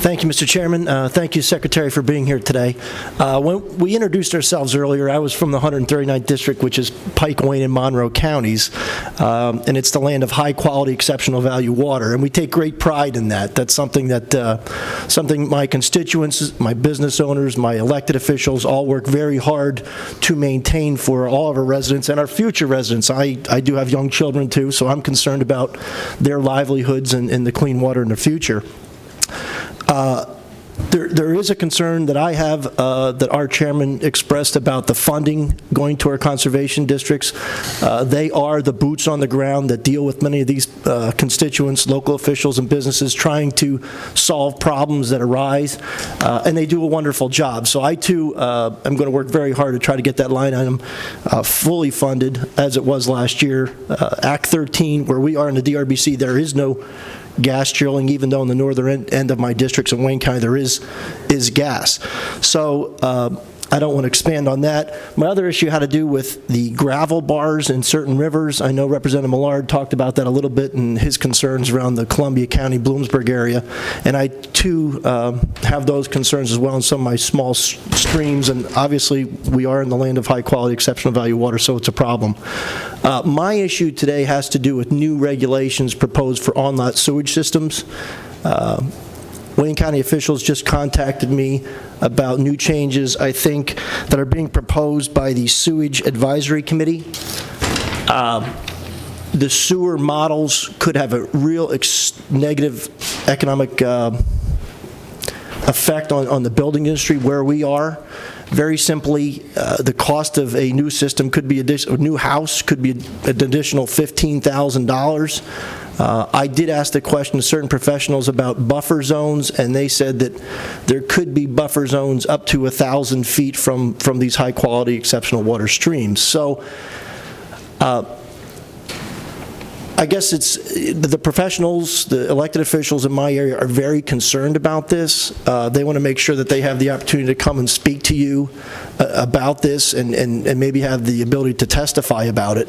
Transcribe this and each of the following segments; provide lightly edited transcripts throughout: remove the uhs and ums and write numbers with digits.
Thank you, Mr. Chairman. Thank you, Secretary, for being here today. When we introduced ourselves earlier, I was from the 139th District, which is Pike, Wayne, and Monroe counties, and it's the land of high-quality, exceptional value water, and we take great pride in that. That's something that something my constituents, my business owners, my elected officials all work very hard to maintain for all of our residents and our future residents. I do have young children, too, so I'm concerned about their livelihoods and the clean water in the future. There is a concern that I have that our chairman expressed about the funding going to our conservation districts. They are the boots on the ground that deal with many of these constituents, local officials, and businesses trying to solve problems that arise, and they do a wonderful job. So I, too, am going to work very hard to try to get that line item fully funded as it was last year. Act 13, where we are in the DRBC, there is no gas drilling, even though in the northern end of my districts in Wayne County there is gas. So I don't want to expand on that. My other issue had to do with the gravel bars in certain rivers. I know Representative Millard talked about that a little bit in his concerns around the Columbia County, Bloomsburg area, and I too have those concerns as well in some of my small streams, and obviously we are in the land of high quality, exceptional value water, so it's a problem. My issue today has to do with new regulations proposed for on-lot sewage systems. Wayne County officials just contacted me about new changes, I think, that are being proposed by the Sewage Advisory Committee. The sewer models could have a real negative economic effect on the building industry where we are. Very simply, the cost of a new system could be a new house could be an additional $15,000. I did ask the question to certain professionals about buffer zones, and they said that there could be buffer zones up to 1,000 feet from these high-quality, exceptional water streams. So I guess it's the professionals, the elected officials in my area are very concerned about this. They want to make sure that they have the opportunity to come and speak to you about this and maybe have the ability to testify about it.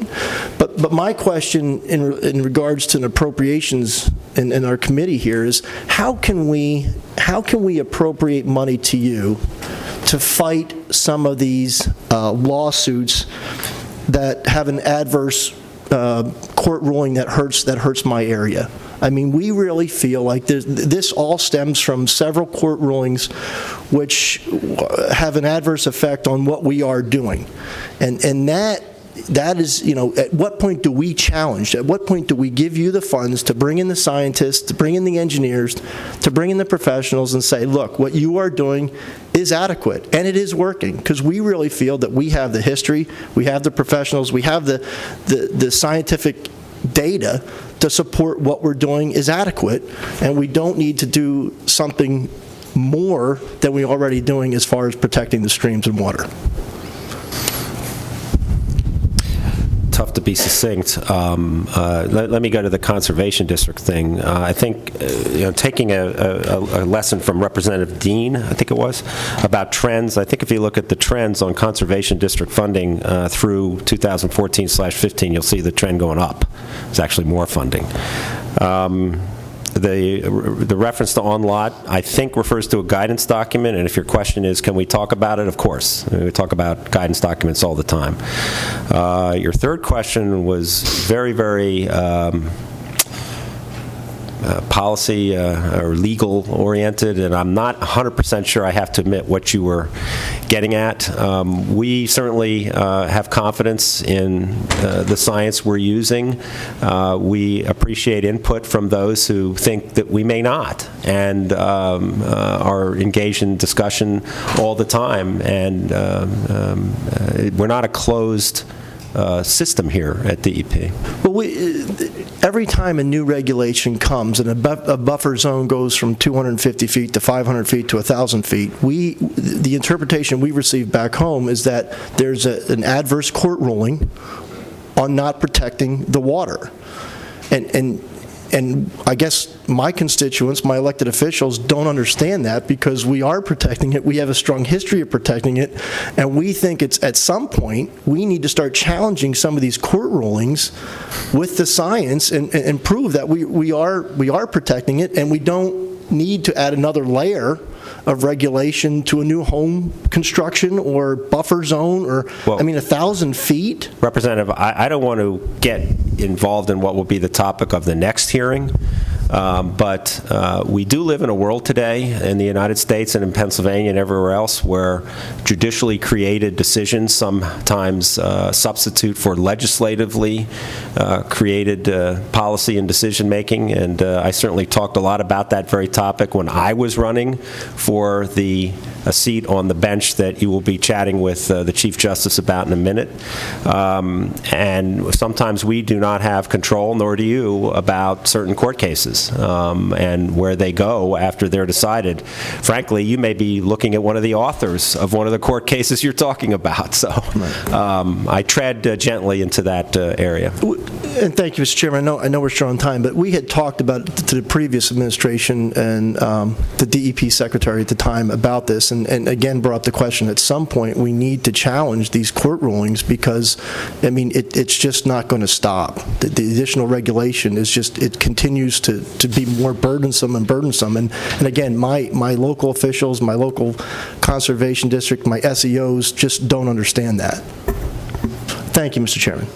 But my question in regards to an appropriations in our committee here is how can we appropriate money to you to fight some of these lawsuits that have an adverse court ruling that hurts my area? I mean, we really feel like this all stems from several court rulings which have an adverse effect on what we are doing. And that is, you know, at what point do we challenge? At what point do we give you the funds to bring in the scientists, to bring in the engineers, to bring in the professionals and say, look, what you are doing is adequate, and it is working, because we really feel that we have the history, we have the professionals, we have the scientific data to support what we're doing is adequate, and we don't need to do something more than we're already doing as far as protecting the streams and water. Tough to be succinct. Let me go to the conservation district thing. I think taking a lesson from Representative Dean, I think it was, about trends. I think if you look at the trends on conservation district funding through 2014/15, you'll see the trend going up. It's actually more funding. The reference to on-lot, I think, refers to a guidance document, and if your question is, can we talk about it? Of course. We talk about guidance documents all the time. Your third question was very, very policy or legal oriented, and I'm not 100% sure, I have to admit, what you were getting at. We certainly have confidence in the science we're using. We appreciate input from those who think that we may not, and are engaged in discussion all the time, and we're not a closed system here at DEP. Well, every time a new regulation comes and a buffer zone goes from 250 feet to 500 feet to 1,000 feet, the interpretation we receive back home is that there's an adverse court ruling on not protecting the water. And And I guess my constituents, my elected officials, don't understand that because we are protecting it. We have a strong history of protecting it, and we think it's at some point we need to start challenging some of these court rulings with the science and prove that we are protecting it, and we don't need to add another layer of regulation to a new home construction or buffer zone or, Well, 1,000 feet? Representative, I don't want to get involved in what will be the topic of the next hearing, but we do live in a world today in the United States and in Pennsylvania and everywhere else where judicially created decisions sometimes substitute for legislatively created policy and decision-making, and I certainly talked a lot about that very topic when I was running for a seat on the bench that you will be chatting with the Chief Justice about in a minute. And sometimes we do not have control, nor do you, about certain court cases and where they go after they're decided. Frankly, you may be looking at one of the authors of one of the court cases you're talking about. So I tread gently into that area. And thank you, Mr. Chairman. I know we're short on time, but we had talked about it to the previous administration and the DEP secretary at the time about this, and again brought up the question, at some point we need to challenge these court rulings because, it's just not going to stop. The additional regulation is just, it continues to be more burdensome and burdensome. And again, my local officials, my local conservation district, my SEOs just don't understand that. Thank you, Mr. Chairman.